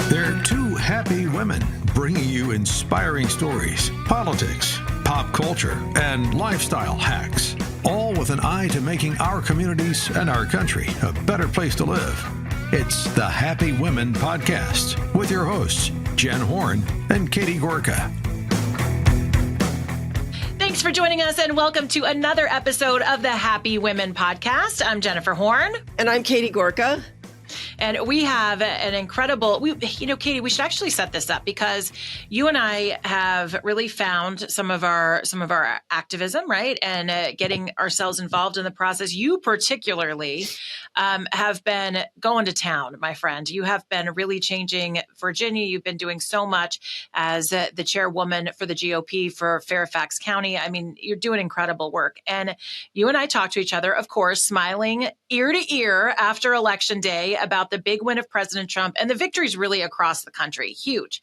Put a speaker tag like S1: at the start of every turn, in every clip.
S1: They're two happy women bringing you inspiring stories, politics, pop culture, and lifestyle hacks, all with an eye to making our communities and our country a better place to live. It's the Happy Women Podcast with your hosts, Jen Horn and Katie Gorka.
S2: Thanks for joining us and welcome to another episode of the Happy Women Podcast. I'm Jennifer Horn.
S3: And I'm Katie Gorka.
S2: And we have an incredible, Katie, we should actually set this up because you and I have really found some of our activism, right? And getting ourselves involved in the process. You particularly have been going to town, my friend. You have been really changing Virginia. You've been doing so much as the chairwoman for the GOP for Fairfax County. I mean, you're doing incredible work. And you and I talked to each other, of course, smiling ear to ear after Election Day about the big win of President Trump and the victories really across the country, huge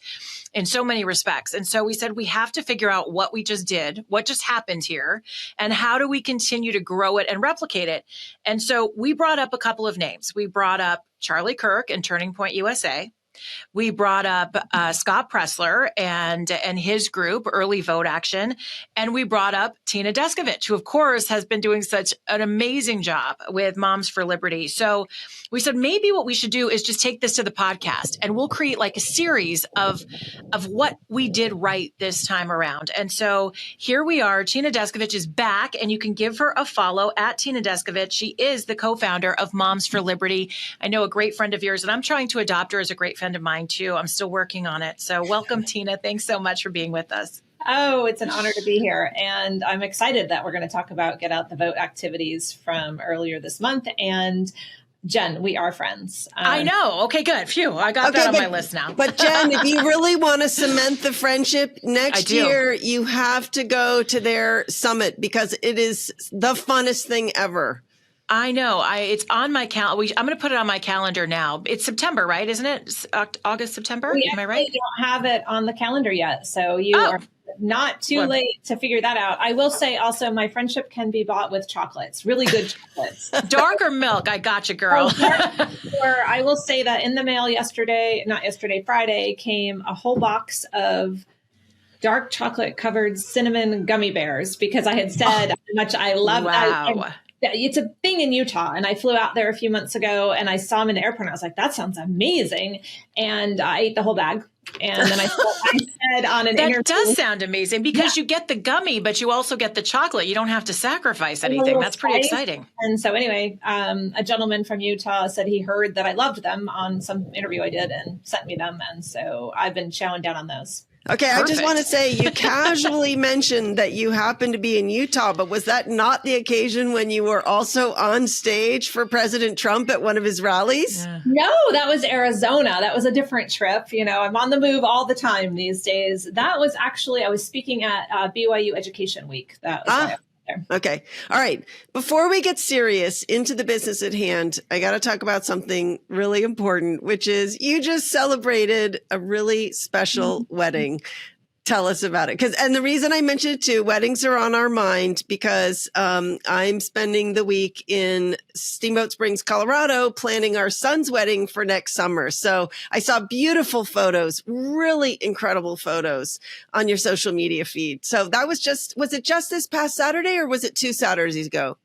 S2: in so many respects. And so we said, we have to figure out what we just did, what just happened here, and how do we continue to grow it and replicate it? And so we brought up a couple of names. We brought up Charlie Kirk and Turning Point USA. We brought up Scott Pressler and his group, Early Vote Action. And we brought up Tina Descovich, who, of course, has been doing such an amazing job with Moms for Liberty. So we said, maybe what we should do is just take this to the podcast and we'll create like a series of what we did right this time around. And so here we are. Tina Descovich is back, and you can give her a follow at Tina Descovich. She is the co-founder of Moms for Liberty. I know a great friend of yours, and I'm trying to adopt her as a great friend of mine too. I'm still working on it. So welcome, Tina. Thanks so much for being with us.
S4: Oh, it's an honor to be here. And I'm excited that we're going to talk about Get Out the Vote activities from earlier this month. And Jen, we are friends.
S2: I know. Okay, good. Phew. I got that on my list now.
S3: But Jen, if you really want to cement the friendship next year, you have to go to their summit because it is the funnest thing ever.
S2: I know. It's on my calendar. I'm going to put it on my calendar now. It's September, right? Isn't it? It's August, September? Am I right?
S4: We don't have it on the calendar yet. So you are not too late to figure that out. I will say also my friendship can be bought with chocolates, really good chocolates.
S2: Dark or milk? I got you, girl.
S4: Or I will say that in the mail Friday, came a whole box of dark chocolate covered cinnamon gummy bears because I had said how much I love it's a thing in Utah. And I flew out there a few months ago and I saw them in the airport. And I was like, that sounds amazing. And I ate the whole bag. And then I said on an interview.
S2: That does sound amazing because you get the gummy, but you also get the chocolate. You don't have to sacrifice anything. That's pretty exciting.
S4: And so anyway, a gentleman from Utah said he heard that I loved them on some interview I did and sent me them. And so I've been chowing down on those.
S3: Okay, perfect. I just want to say you casually mentioned that you happened to be in Utah, but was that not the occasion when you were also on stage for President Trump at one of his rallies?
S4: Yeah. No, that was Arizona. That was a different trip. You know, I'm on the move all the time these days. That was actually, I was speaking at BYU Education Week. That was there.
S3: Okay. All right. Before we get serious into the business at hand, I got to talk about something really important, which is you just celebrated a really special wedding. Tell us about it. And the reason I mentioned it too, weddings are on our mind because I'm spending the week in Steamboat Springs, Colorado, planning our son's wedding for next summer. So I saw beautiful photos, really incredible photos on your social media feed. So that was it just this past Saturday or was it 2 Saturdays ago?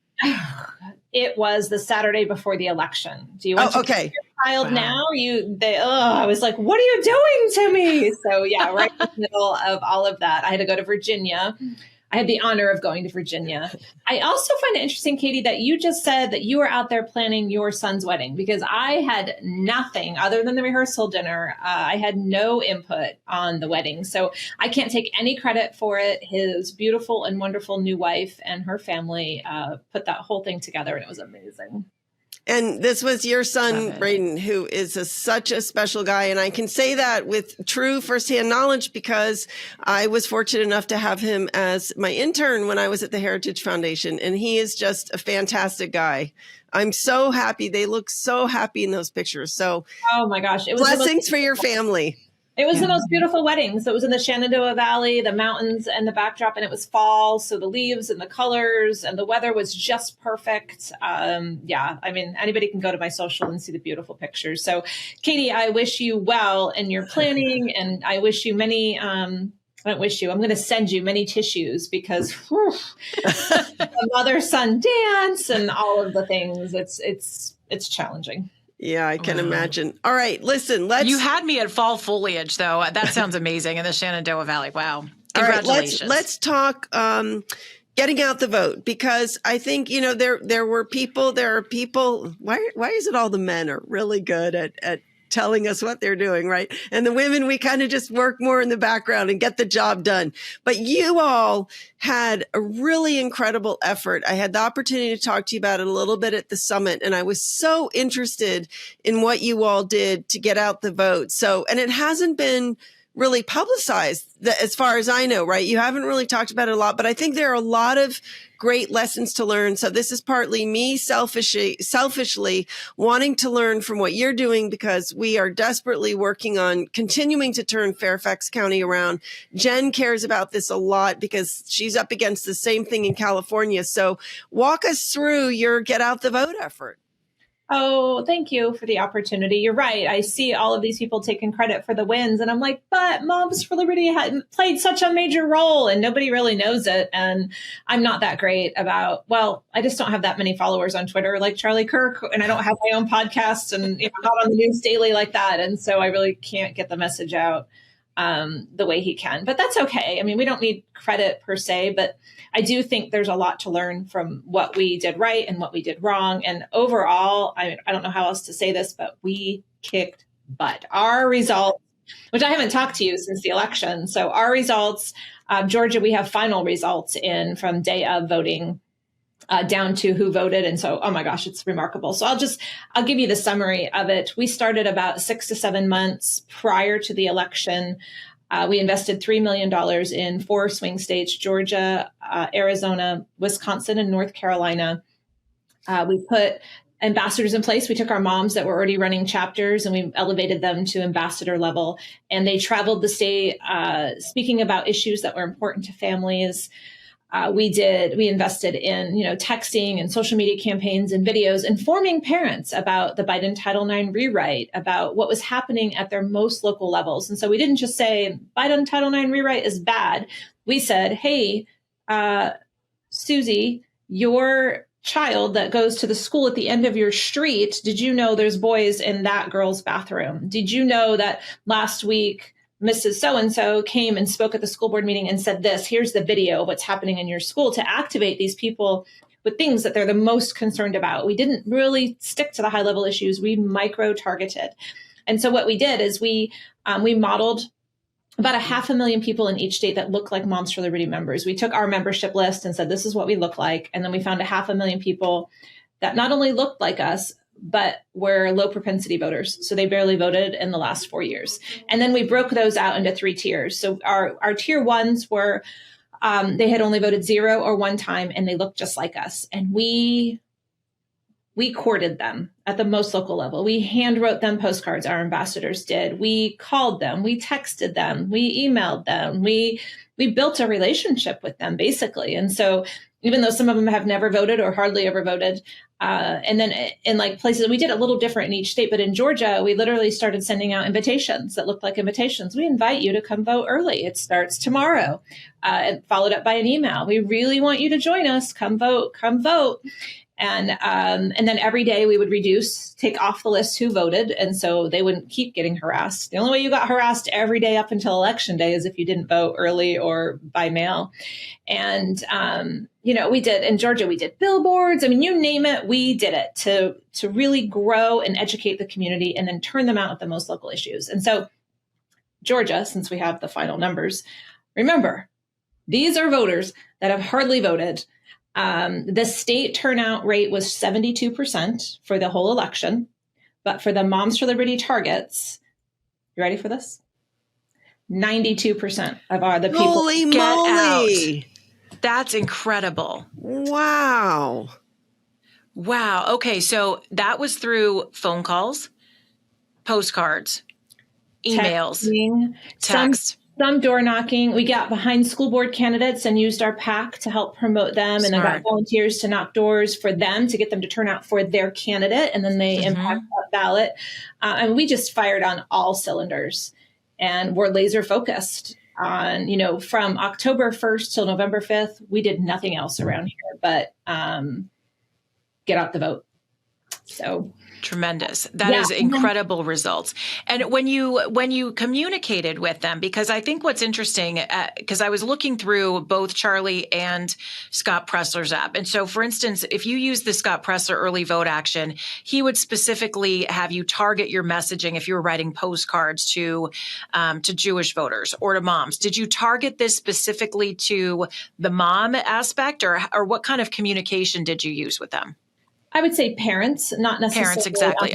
S4: It was the Saturday before the election. Do you want to your child now? I was like, what are you doing to me? So yeah, right in the middle of all of that, I had to go to Virginia. I had the honor of going to Virginia. I also find it interesting, Katie, that you just said that you were out there planning your son's wedding because I had nothing other than the rehearsal dinner. I had no input on the wedding. So I can't take any credit for it. His beautiful and wonderful new wife and her family put that whole thing together, and it was amazing.
S3: And this was your son, Braden, who is such a special guy. And I can say that with true firsthand knowledge because I was fortunate enough to have him as my intern when I was at the Heritage Foundation. And he is just a fantastic guy. I'm so happy. They look so happy in those pictures. So,
S4: oh my gosh,
S3: it was blessings for your family.
S4: It was the most beautiful wedding. So it was in the Shenandoah Valley, the mountains and the backdrop, and it was fall. So the leaves and the colors and the weather was just perfect. Yeah, I mean, anybody can go to my social and see the beautiful pictures. So Katie, I wish you well in your planning, and I wish you many, I don't wish you, I'm going to send you many tissues because the mother-son dance and all of the things, it's challenging.
S3: Yeah, I can imagine. All right, listen,
S2: You had me at fall foliage, though. That sounds amazing in the Shenandoah Valley. Wow. Congratulations.
S3: All right, let's talk getting out the vote, because I think, there are people, why is it all the men are really good at telling us what they're doing, right? And the women, we kind of just work more in the background and get the job done. But you all had a really incredible effort. I had the opportunity to talk to you about it a little bit at the summit, and I was so interested in what you all did to get out the vote. So, and it hasn't been really publicized as far as I know, right? You haven't really talked about it a lot, but I think there are a lot of great lessons to learn. So this is partly me selfishly wanting to learn from what you're doing, because we are desperately working on continuing to turn Fairfax County around. Jen cares about this a lot because she's up against the same thing in California. So walk us through your get out the vote effort.
S4: Oh, thank you for the opportunity. You're right. I see all of these people taking credit for the wins, and I'm like, but Moms for Liberty had played such a major role and nobody really knows it. And I'm not that great about, I just don't have that many followers on Twitter like Charlie Kirk, and I don't have my own podcast, and I'm not on the news daily like that. And so I really can't get the message out the way he can, but that's okay. I mean, we don't need credit per se, but I do think there's a lot to learn from what we did right and what we did wrong. And overall, I don't know how else to say this, but we kicked butt. Our results, which I haven't talked to you since the election. So our results, Georgia, we have final results in from day of voting down to who voted. And so, oh my gosh, it's remarkable. So I'll give you the summary of it. We started about 6 to 7 months prior to the election. We invested $3 million in 4 swing states, Georgia, Arizona, Wisconsin, and North Carolina. We put ambassadors in place. We took our moms that were already running chapters and we elevated them to ambassador level. And they traveled the state speaking about issues that were important to families. We invested in, texting and social media campaigns and videos, informing parents about the Biden Title IX rewrite, about what was happening at their most local levels. And so we didn't just say Biden Title IX rewrite is bad. We said, hey, Susie, your child that goes to the school at the end of your street, did you know there's boys in that girl's bathroom? Did you know that last week Mrs. So-and-so came and spoke at the school board meeting and said this, here's the video of what's happening in your school, to activate these people with things that they're the most concerned about. We didn't really stick to the high level issues. We micro-targeted. And so what we did is we modeled about 500,000 people in each state that look like Moms for Liberty members. We took our membership list and said, this is what we look like. And then we found 500,000 people that not only looked like us, but were low propensity voters. So they barely voted in the last 4 years. And then we broke those out into 3 tiers. So our tier ones were, they had only voted 0 or 1 time, and they looked just like us. And we courted them at the most local level. We hand wrote them postcards, our ambassadors did. We called them, we texted them, we emailed them, we built a relationship with them basically. And so even though some of them have never voted or hardly ever voted, and then in like places, we did a little different in each state, but in Georgia, we literally started sending out invitations that looked like invitations. We invite you to come vote early. It starts tomorrow, and followed up by an email. We really want you to join us. Come vote, come vote. And then every day we would take off the list who voted. And so they wouldn't keep getting harassed. The only way you got harassed every day up until election day is if you didn't vote early or by mail. And, we did in Georgia, we did billboards. I mean, you name it, we did it to really grow and educate the community and then turn them out with the most local issues. And so Georgia, since we have the final numbers, remember, these are voters that have hardly voted. The state turnout rate was 72% for the whole election, but for the Moms for Liberty targets, you ready for this? 92% of the people
S3: Holy moly.
S2: Out. That's incredible.
S3: Wow.
S2: Okay, so that was through phone calls, postcards, emails,
S4: texting,
S2: text.
S4: Some door knocking. We got behind school board candidates and used our PAC to help promote them. And then got volunteers to knock doors for them to get them to turn out for their candidate. And then they impact that ballot. And we just fired on all cylinders, and we're laser focused on, from October 1st till November 5th, we did nothing else around here but get out the vote. So
S2: tremendous. That is incredible results. And when you communicated with them, because I think what's interesting, because I was looking through both Charlie and Scott Pressler's app. And so, for instance, if you use the Scott Pressler early vote action, he would specifically have you target your messaging if you were writing postcards to Jewish voters or to moms. Did you target this specifically to the mom aspect, or what kind of communication did you use with them?
S4: I would say parents, not necessarily.
S2: Parents, exactly.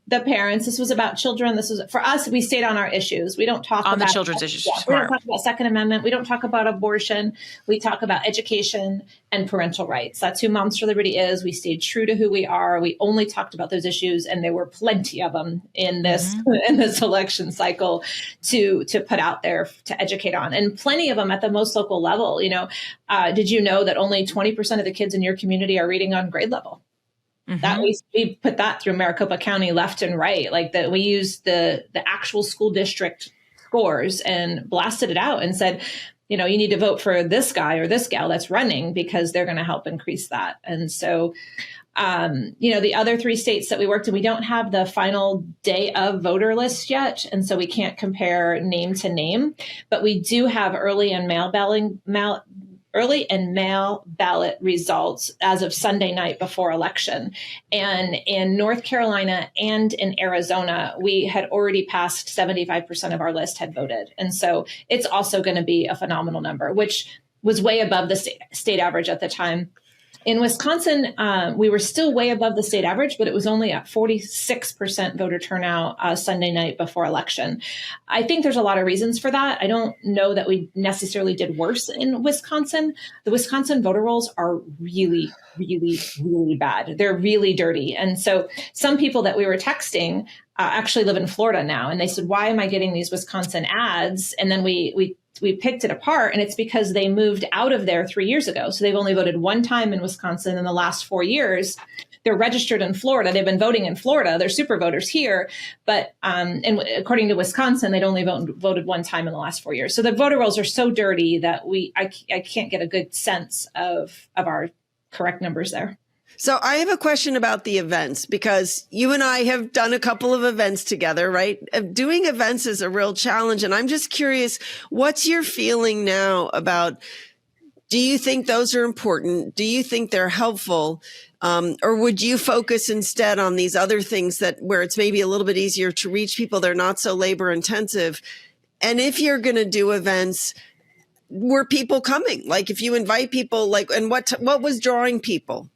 S4: The parents. This was about children. This was for us. We stayed on our issues. We don't talk
S2: on
S4: about
S2: the children's issues.
S4: Yeah, we don't talk about Second Amendment. We don't talk about abortion. We talk about education and parental rights. That's who Moms for Liberty is. We stayed true to who we are. We only talked about those issues, and there were plenty of them in this election cycle to put out there to educate on, and plenty of them at the most local level. Did you know that only 20% of the kids in your community are reading on grade level? That we put that through Maricopa County left and right, like that. We used the actual school district scores and blasted it out and said, you need to vote for this guy or this gal that's running because they're going to help increase that. And so, the other 3 states that we worked in, we don't have the final day of voter list yet. And so we can't compare name to name, but we do have early and mail ballot results as of Sunday night before election. And in North Carolina and in Arizona, we had already passed 75% of our list had voted. And so it's also going to be a phenomenal number, which was way above the state average at the time. In Wisconsin, we were still way above the state average, but it was only at 46% voter turnout Sunday night before election. I think there's a lot of reasons for that. I don't know that we necessarily did worse in Wisconsin. The Wisconsin voter rolls are really, really, really bad. They're really dirty. And so some people that we were texting actually live in Florida now. And they said, why am I getting these Wisconsin ads? And then we picked it apart, and it's because they moved out of there 3 years ago. So they've only voted one time in Wisconsin in the last 4 years. They're registered in Florida. They've been voting in Florida. They're super voters here. But and according to Wisconsin, they'd only voted one time in the last 4 years. So the voter rolls are so dirty that I can't get a good sense of our correct numbers there.
S3: So I have a question about the events, because you and I have done a couple of events together, right? Doing events is a real challenge. And I'm just curious, what's your feeling now about, do you think those are important? Do you think they're helpful? Or would you focus instead on these other things where it's maybe a little bit easier to reach people? They're not so labor intensive. And if you're going to do events, were people coming? Like if you invite people, and what was drawing people?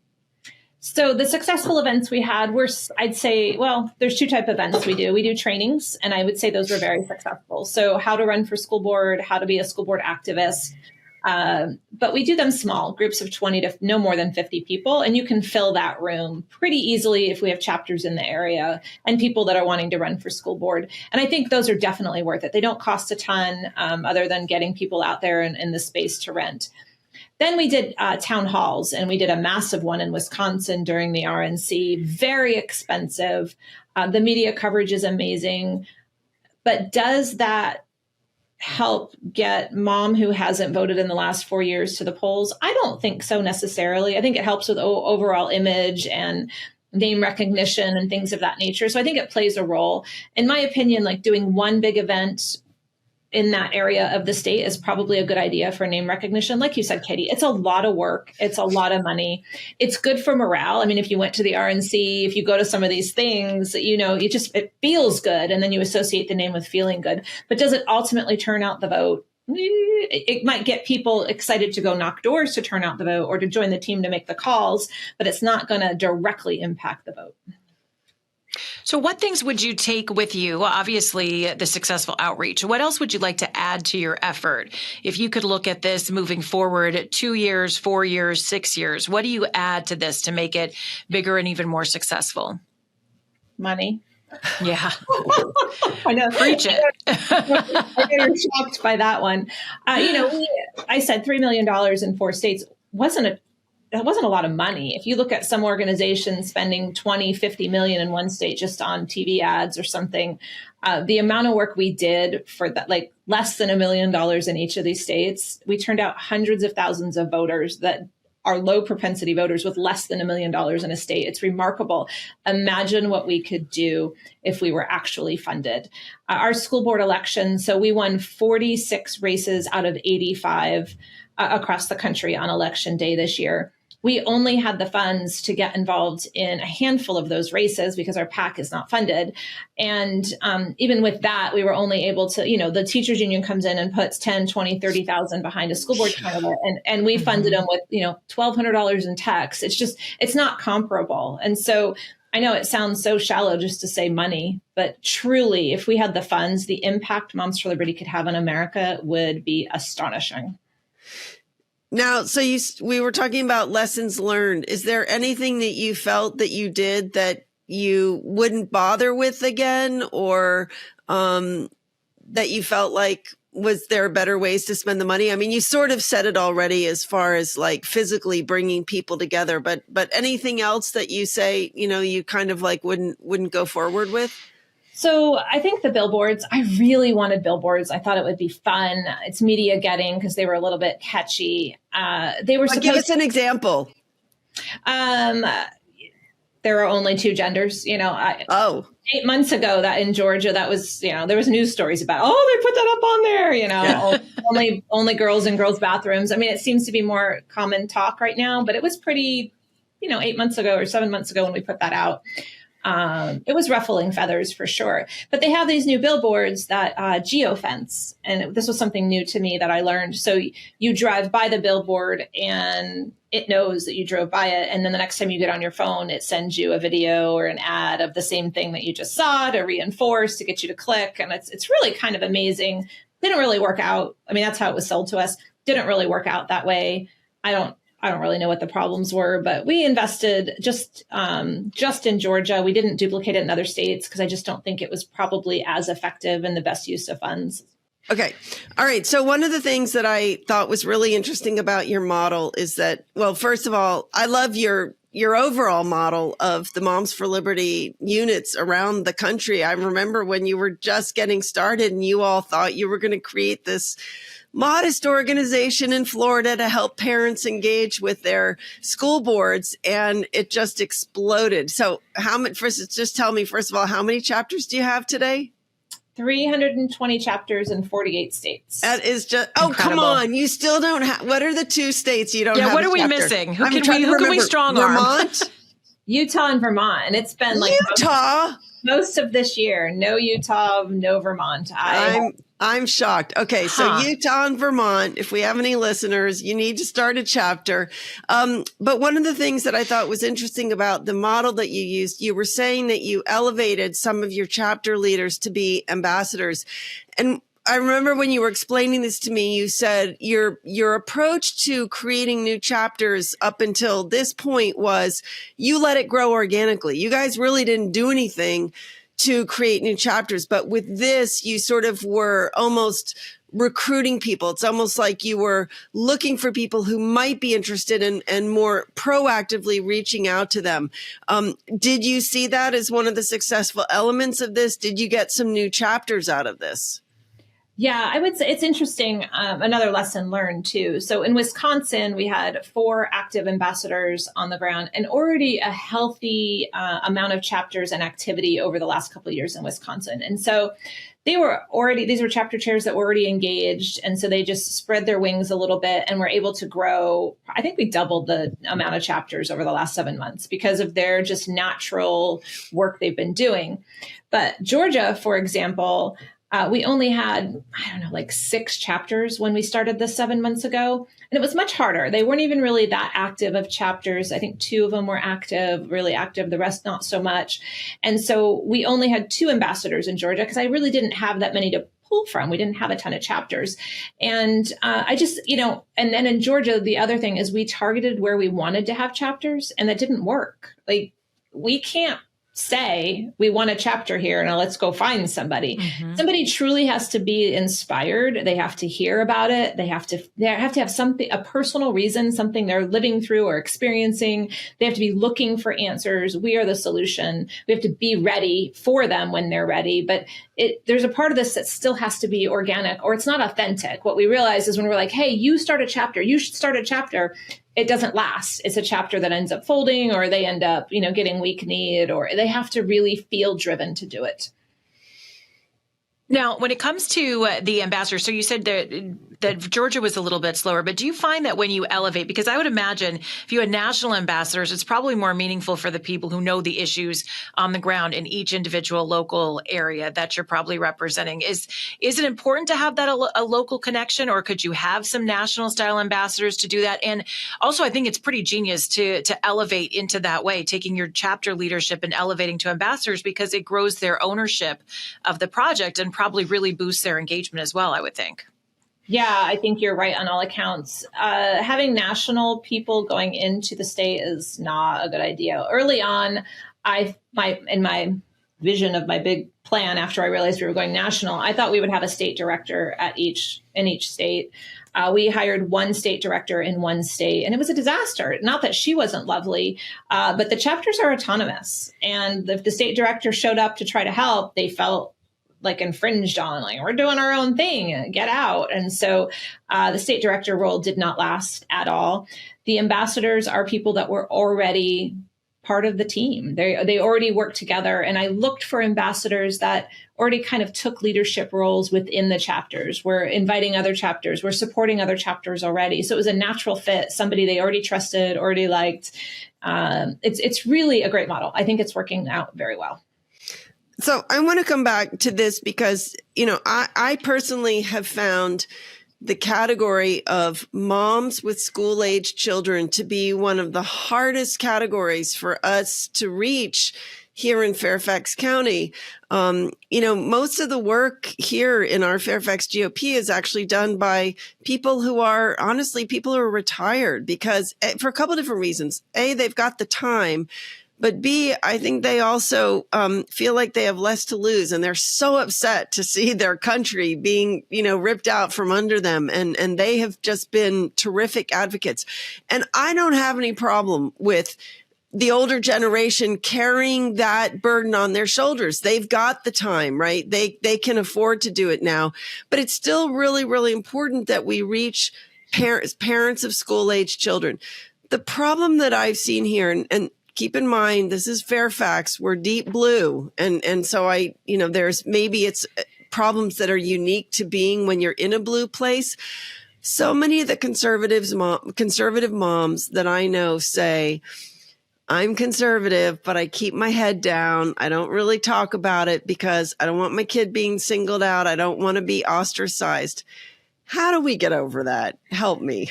S4: So the successful events we had were, I'd say, there's 2 type of events we do. We do trainings, and I would say those were very successful. So how to run for school board, how to be a school board activist. But we do them small, groups of 20 to no more than 50 people. And you can fill that room pretty easily if we have chapters in the area and people that are wanting to run for school board. And I think those are definitely worth it. They don't cost a ton other than getting people out there in the space to rent. Then we did town halls, and we did a massive one in Wisconsin during the RNC. Very expensive. The media coverage is amazing. But does that help get mom who hasn't voted in the last 4 years to the polls? I don't think so necessarily. I think it helps with overall image and name recognition and things of that nature. So I think it plays a role. In my opinion, doing one big event in that area of the state is probably a good idea for name recognition. Like you said, Katie, it's a lot of work. It's a lot of money. It's good for morale. I mean, if you went to the RNC, if you go to some of these things, it feels good. And then you associate the name with feeling good. But does it ultimately turn out the vote? It might get people excited to go knock doors to turn out the vote or to join the team to make the calls, but it's not going to directly impact the vote.
S2: So what things would you take with you? Well, obviously, the successful outreach. What else would you like to add to your effort? If you could look at this moving forward 2 years, 4 years, 6 years, what do you add to this to make it bigger and even more successful?
S4: Money.
S2: Yeah.
S4: I know.
S2: Preach it.
S4: I know you're shocked by that one. I said $3 million in 4 states that wasn't a lot of money. If you look at some organizations spending 20, 50 million in one state just on TV ads or something, the amount of work we did for that, like less than $1 million in each of these states, we turned out hundreds of thousands of voters that are low propensity voters with less than $1 million in a state. It's remarkable. Imagine what we could do if we were actually funded. Our school board election, so we won 46 races out of 85 across the country on election day this year. We only had the funds to get involved in a handful of those races because our PAC is not funded. And even with that, we were only able to, the teachers union comes in and puts 10, 20, 30,000 behind a school board candidate. And we funded them with, $1,200 in tax. It's not comparable. And so I know it sounds so shallow just to say money, but truly, if we had the funds, the impact Moms for Liberty could have on America would be astonishing.
S3: Now, so we were talking about lessons learned. Is there anything that you felt that you did that you wouldn't bother with again, or that you felt like, was there better ways to spend the money? I mean, you sort of said it already as far as like physically bringing people together, but anything else that you say, you kind of like wouldn't go forward with?
S4: So I think the billboards, I really wanted billboards. I thought it would be fun. It's media getting because they were a little bit catchy. They were supposed
S3: give us an example.
S4: There are only 2 genders, 8 months ago that in Georgia, that was, there was news stories about, they put that up on there, yeah. only girls in girls' bathrooms. I mean, it seems to be more common talk right now, but it was pretty, 8 months ago or 7 months ago when we put that out. It was ruffling feathers for sure. But they have these new billboards that geofence. And this was something new to me that I learned. So you drive by the billboard and it knows that you drove by it. And then the next time you get on your phone, it sends you a video or an ad of the same thing that you just saw to reinforce, to get you to click. And it's really kind of amazing. Didn't really work out. I mean, that's how it was sold to us. Didn't really work out that way. I don't really know what the problems were, but we invested just in Georgia. We didn't duplicate it in other states because I just don't think it was probably as effective and the best use of funds.
S3: Okay. All right. So one of the things that I thought was really interesting about your model is that, well, first of all, I love your overall model of the Moms for Liberty units around the country. I remember when you were just getting started and you all thought you were going to create this modest organization in Florida to help parents engage with their school boards, and it just exploded. So just tell me, first of all, how many chapters do you have today?
S4: 320 chapters in 48 states.
S3: That is just, incredible. Come on. You still don't have, what are the 2 states you don't have?
S2: Yeah, what are we
S3: chapter?
S2: missing? Who can we strong arm?
S3: Vermont?
S4: Utah and Vermont. And it's been like
S3: Utah?
S4: Most of this year. No Utah, no Vermont.
S3: I'm shocked. Okay, so Utah and Vermont, if we have any listeners, you need to start a chapter. But one of the things that I thought was interesting about the model that you used, you were saying that you elevated some of your chapter leaders to be ambassadors. And I remember when you were explaining this to me, you said your approach to creating new chapters up until this point was you let it grow organically. You guys really didn't do anything to create new chapters. But with this, you sort of were almost recruiting people. It's almost like you were looking for people who might be interested and more proactively reaching out to them. Did you see that as one of the successful elements of this? Did you get some new chapters out of this?
S4: Yeah, I would say it's interesting. Another lesson learned too. So in Wisconsin, we had 4 active ambassadors on the ground and already a healthy amount of chapters and activity over the last couple of years in Wisconsin. And so these were chapter chairs that were already engaged. And so they just spread their wings a little bit and were able to grow. I think we doubled the amount of chapters over the last 7 months because of their just natural work they've been doing. But Georgia, for example, we only had, 6 chapters when we started this 7 months ago. And it was much harder. They weren't even really that active of chapters. I think 2 of them were really active, the rest not so much. And so we only had 2 ambassadors in Georgia because I really didn't have that many to pull from. We didn't have a ton of chapters. And I just, and then in Georgia, the other thing is we targeted where we wanted to have chapters and that didn't work. Like we can't say we want a chapter here, now let's go find somebody. Somebody truly has to be inspired. They have to hear about it. They have to have something, a personal reason, something they're living through or experiencing. They have to be looking for answers. We are the solution. We have to be ready for them when they're ready. But there's a part of this that still has to be organic, or it's not authentic. What we realize is when we're like, hey, you start a chapter, you should start a chapter, it doesn't last. It's a chapter that ends up folding, or they end up, getting weak-kneed, or they have to really feel driven to do it.
S2: Now, when it comes to the ambassadors, so you said that Georgia was a little bit slower, but do you find that when you elevate, because I would imagine if you had national ambassadors, it's probably more meaningful for the people who know the issues on the ground in each individual local area that you're probably representing. Is it important to have that a local connection, or could you have some national style ambassadors to do that? And also, I think it's pretty genius to elevate into that way, taking your chapter leadership and elevating to ambassadors, because it grows their ownership of the project and probably really boosts their engagement as well, I would think.
S4: Yeah, I think you're right on all accounts. Having national people going into the state is not a good idea. Early on, in my vision of my big plan, after I realized we were going national, I thought we would have a state director in each state. We hired one state director in one state, and it was a disaster. Not that she wasn't lovely, but the chapters are autonomous. And if the state director showed up to try to help, they felt like infringed on, like, we're doing our own thing, get out. And so the state director role did not last at all. The ambassadors are people that were already part of the team. They already worked together. And I looked for ambassadors that already kind of took leadership roles within the chapters. We're inviting other chapters. We're supporting other chapters already. So it was a natural fit, somebody they already trusted, already liked. It's really a great model. I think it's working out very well.
S3: So I want to come back to this because, I personally have found the category of moms with school-age children to be one of the hardest categories for us to reach here in Fairfax County. Most of the work here in our Fairfax GOP is actually done by people who are retired, because for a couple of different reasons. A, they've got the time. But B, I think they also feel like they have less to lose, and they're so upset to see their country being, ripped out from under them. And they have just been terrific advocates. And I don't have any problem with the older generation carrying that burden on their shoulders. They've got the time, right? They can afford to do it now. But it's still really, really important that we reach parents of school-age children. The problem that I've seen here, and keep in mind, this is Fairfax. We're deep blue. And so there's maybe it's problems that are unique to being when you're in a blue place. So many of the conservative moms that I know say, I'm conservative, but I keep my head down. I don't really talk about it because I don't want my kid being singled out. I don't want to be ostracized. How do we get over that? Help me.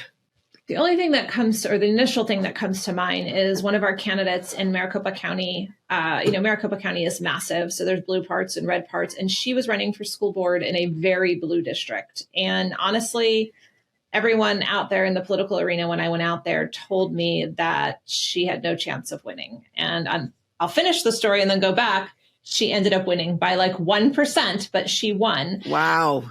S4: The only thing that the initial thing that comes to mind is one of our candidates in Maricopa County. Maricopa County is massive, so there's blue parts and red parts. And she was running for school board in a very blue district. And honestly, everyone out there in the political arena, when I went out there, told me that she had no chance of winning. And I'll finish the story and then go back. She ended up winning by like 1%, but she won.
S3: Wow.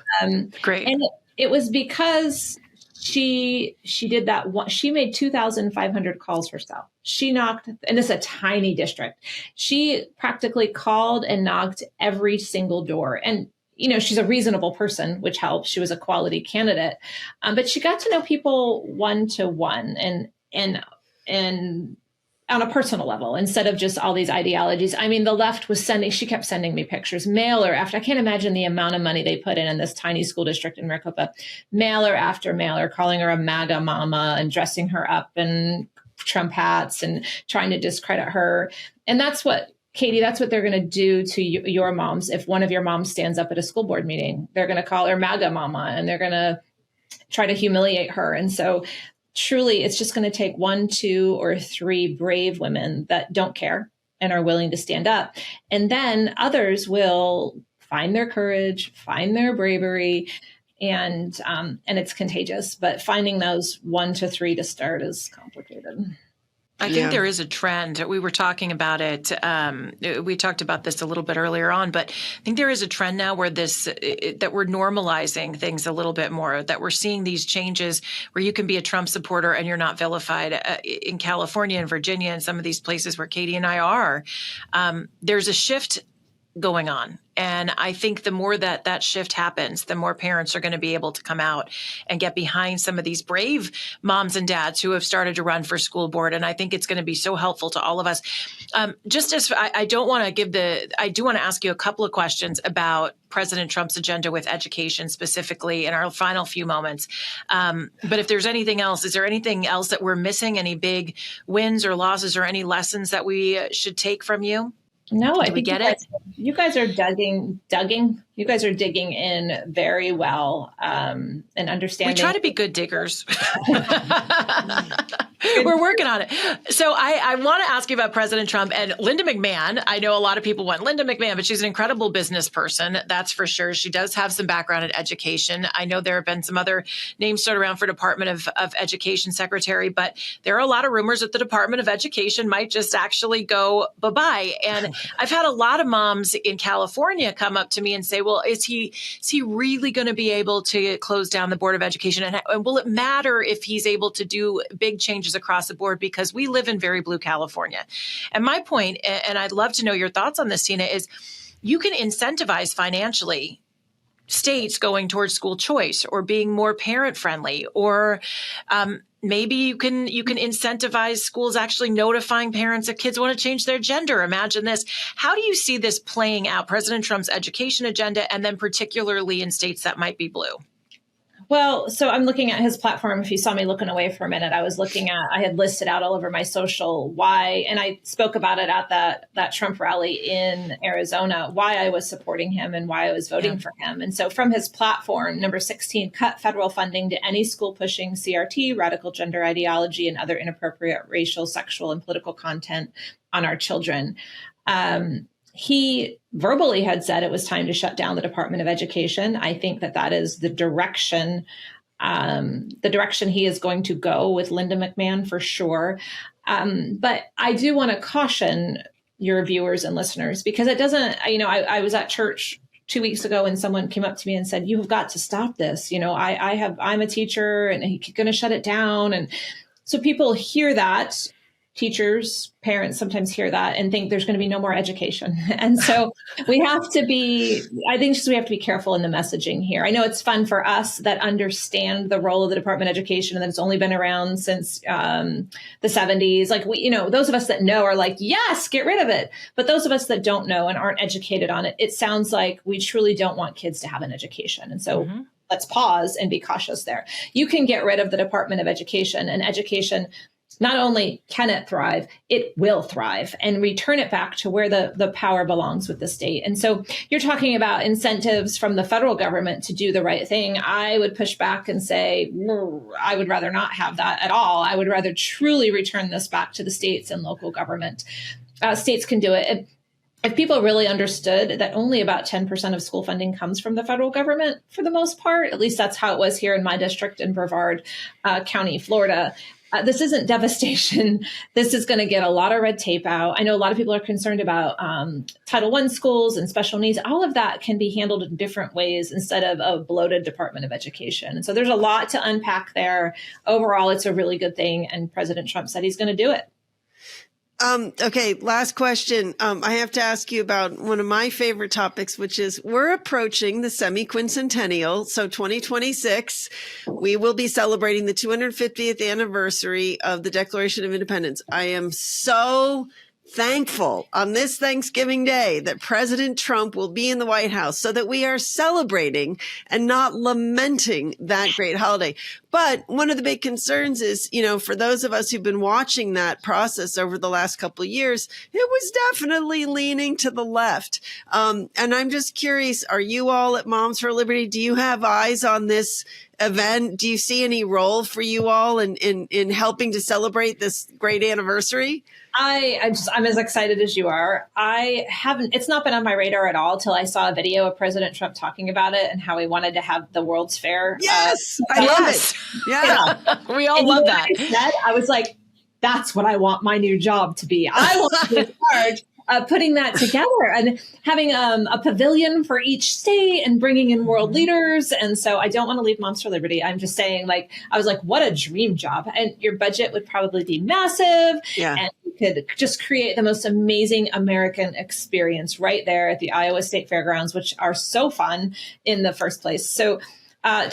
S2: Great.
S4: And it was because she did that. She made 2,500 calls herself. She knocked, and this is a tiny district. She practically called and knocked every single door. And, she's a reasonable person, which helps. She was a quality candidate. But she got to know people one-to-one and on a personal level, instead of just all these ideologies. I mean, the left was she kept sending me pictures, mailer after, I can't imagine the amount of money they put in this tiny school district in Maricopa, mailer after mailer, calling her a MAGA mama and dressing her up in Trump hats and trying to discredit her. And that's what, Katie, that's what they're going to do to your moms. If one of your moms stands up at a school board meeting, they're going to call her MAGA mama and they're going to try to humiliate her. And so truly, it's just going to take 1, 2, or 3 brave women that don't care and are willing to stand up. And then others will find their courage, find their bravery, and it's contagious. But finding those 1 to 3 to start is complicated.
S2: I think there is a trend. We were talking about it. We talked about this a little bit earlier on, but I think there is a trend now where that we're normalizing things a little bit more, that we're seeing these changes where you can be a Trump supporter and you're not vilified. In California and Virginia and some of these places where Katie and I are, there's a shift going on. And I think the more that shift happens, the more parents are going to be able to come out and get behind some of these brave moms and dads who have started to run for school board. And I think it's going to be so helpful to all of us. Just as I do want to ask you a couple of questions about President Trump's agenda with education specifically in our final few moments. But if there's anything else, is there anything else that we're missing? Any big wins or losses or any lessons that we should take from you?
S4: No, I think you guys are digging. You guys are digging in very well and understanding.
S2: We try to be good diggers. We're working on it. So I want to ask you about President Trump and Linda McMahon. I know a lot of people want Linda McMahon, but she's an incredible business person. That's for sure. She does have some background in education. I know there have been some other names thrown around for Department of Education Secretary, but there are a lot of rumors that the Department of Education might just actually go bye-bye. And I've had a lot of moms in California come up to me and say, well, is he really going to be able to close down the Board of Education? And will it matter if he's able to do big changes across the board? Because we live in very blue California. And my point, and I'd love to know your thoughts on this, Tina, is you can incentivize financially states going towards school choice or being more parent friendly, or maybe you can incentivize schools actually notifying parents if kids want to change their gender. Imagine this. How do you see this playing out, President Trump's education agenda, and then particularly in states that might be blue?
S4: Well, so I'm looking at his platform. If you saw me looking away for a minute, I had listed out all over my social why, and I spoke about it at that Trump rally in Arizona, why I was supporting him and why I was voting for him. And so from his platform, number 16, cut federal funding to any school pushing CRT, radical gender ideology, and other inappropriate racial, sexual, and political content on our children. He verbally had said it was time to shut down the Department of Education. I think that is the direction he is going to go with Linda McMahon for sure. But I do want to caution your viewers and listeners, because it doesn't, I was at church 2 weeks ago and someone came up to me and said, you have got to stop this. I'm a teacher and he's going to shut it down. And so people hear that. Teachers, parents sometimes hear that and think there's going to be no more education. And so we have to be careful in the messaging here. I know it's fun for us that understand the role of the Department of Education and that it's only been around since the 70s. Like those of us that know are like, yes, get rid of it. But those of us that don't know and aren't educated on it, it sounds like we truly don't want kids to have an education. And so let's pause and be cautious there. You can get rid of the Department of Education, and education, not only can it thrive, it will thrive, and return it back to where the power belongs with the state. And so you're talking about incentives from the federal government to do the right thing. I would push back and say, I would rather not have that at all. I would rather truly return this back to the states and local government. States can do it. If people really understood that only about 10% of school funding comes from the federal government, for the most part, at least that's how it was here in my district in Brevard County, Florida. This isn't devastation. This is going to get a lot of red tape out. I know a lot of people are concerned about Title I schools and special needs. All of that can be handled in different ways instead of a bloated Department of Education. And so there's a lot to unpack there. Overall, it's a really good thing. And President Trump said he's going to do it.
S3: Okay, last question. I have to ask you about one of my favorite topics, which is we're approaching the semi-quincentennial. So 2026, we will be celebrating the 250th anniversary of the Declaration of Independence. I am so thankful on this Thanksgiving Day that President Trump will be in the White House so that we are celebrating and not lamenting that great holiday. But one of the big concerns is, for those of us who've been watching that process over the last couple of years, it was definitely leaning to the left. And I'm just curious, are you all at Moms for Liberty? Do you have eyes on this event? Do you see any role for you all in helping to celebrate this great anniversary?
S4: I'm as excited as you are. It's not been on my radar at all till I saw a video of President Trump talking about it and how he wanted to have the World's Fair.
S3: Yes, I love it. Yeah.
S2: We all love that.
S4: I was like, that's what I want my new job to be. I want to be in charge of putting that together and having a pavilion for each state and bringing in world leaders. And so I don't want to leave Moms for Liberty. I'm just saying, like, I was like, what a dream job. And your budget would probably be massive.
S3: Yeah. And
S4: you could just create the most amazing American experience right there at the Iowa State Fairgrounds, which are so fun in the first place. So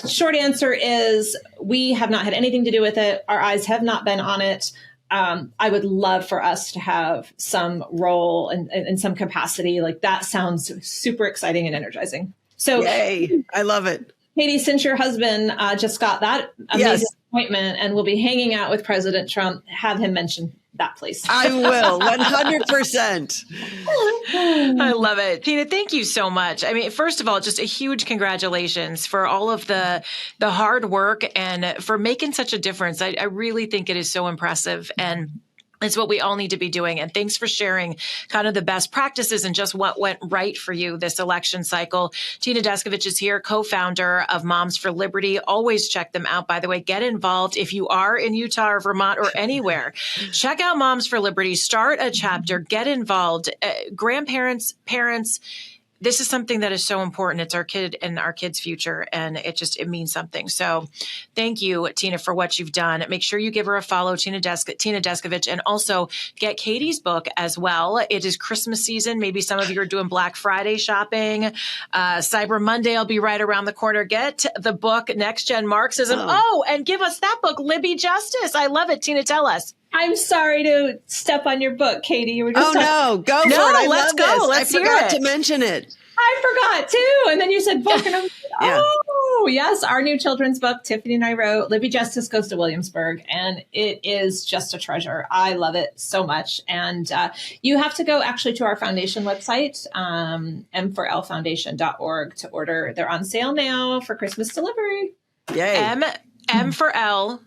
S4: short answer is we have not had anything to do with it. Our eyes have not been on it. I would love for us to have some role in some capacity. Like, that sounds super exciting and energizing. So,
S3: yay, I love it.
S4: Katie, since your husband just got that amazing appointment and will be hanging out with President Trump, have him mention that place.
S3: I will, 100%.
S2: I love it. Tina, thank you so much. I mean, first of all, just a huge congratulations for all of the hard work and for making such a difference. I really think it is so impressive, and it's what we all need to be doing. And thanks for sharing kind of the best practices and just what went right for you this election cycle. Tina Descovich is here, co-founder of Moms for Liberty. Always check them out, by the way. Get involved if you are in Utah or Vermont or anywhere. Check out Moms for Liberty. Start a chapter. Get involved. Grandparents, parents, this is something that is so important. It's our kid and our kid's future, and it means something. So thank you, Tina, for what you've done. Make sure you give her a follow, Tina Descovich, and also get Katie's book as well. It is Christmas season. Maybe some of you are doing Black Friday shopping. Cyber Monday will be right around the corner. Get the book, Next Gen Marxism. Oh, and give us that book, Libby Justice. I love it. Tina, tell us.
S4: I'm sorry to step on your book, Katie. You were just
S3: no, go for it. I
S2: let's
S3: love
S2: go.
S3: This.
S2: Let's
S3: I
S2: hear
S3: forgot
S2: it.
S3: to mention it.
S4: I forgot too. And then you said book, and I'm
S3: Yeah.
S4: oh, yes, our new children's book, Tiffany and I wrote, Libby Justice Goes to Williamsburg, and it is just a treasure. I love it so much. And you have to go actually to our foundation website, m4lfoundation.org, to order. They're on sale now for Christmas delivery.
S3: Yay.
S2: M for L.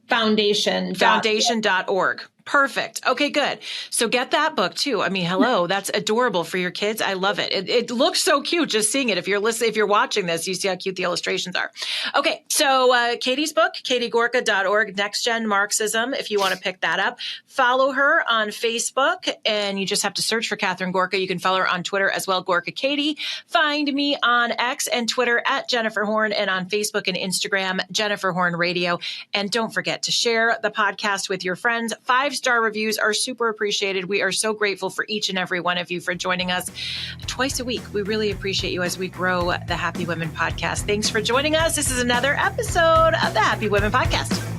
S2: Foundation.org. Perfect. Okay, good. So get that book too. I mean, hello, that's adorable for your kids. I love it. It looks so cute just seeing it. If you're watching this, you see how cute the illustrations are. Okay, so Katie's book, katiegorka.org, Next Gen Marxism, if you want to pick that up. Follow her on Facebook, and you just have to search for Catherine Gorka. You can follow her on Twitter as well, Gorka Katie. Find me on X and Twitter at Jennifer Horn, and on Facebook and Instagram, Jennifer Horn Radio. And don't forget to share the podcast with your friends. 5-star reviews are super appreciated. We are so grateful for each and every one of you for joining us twice a week. We really appreciate you as we grow the Happy Women podcast. Thanks for joining us. This is another episode of the Happy Women podcast.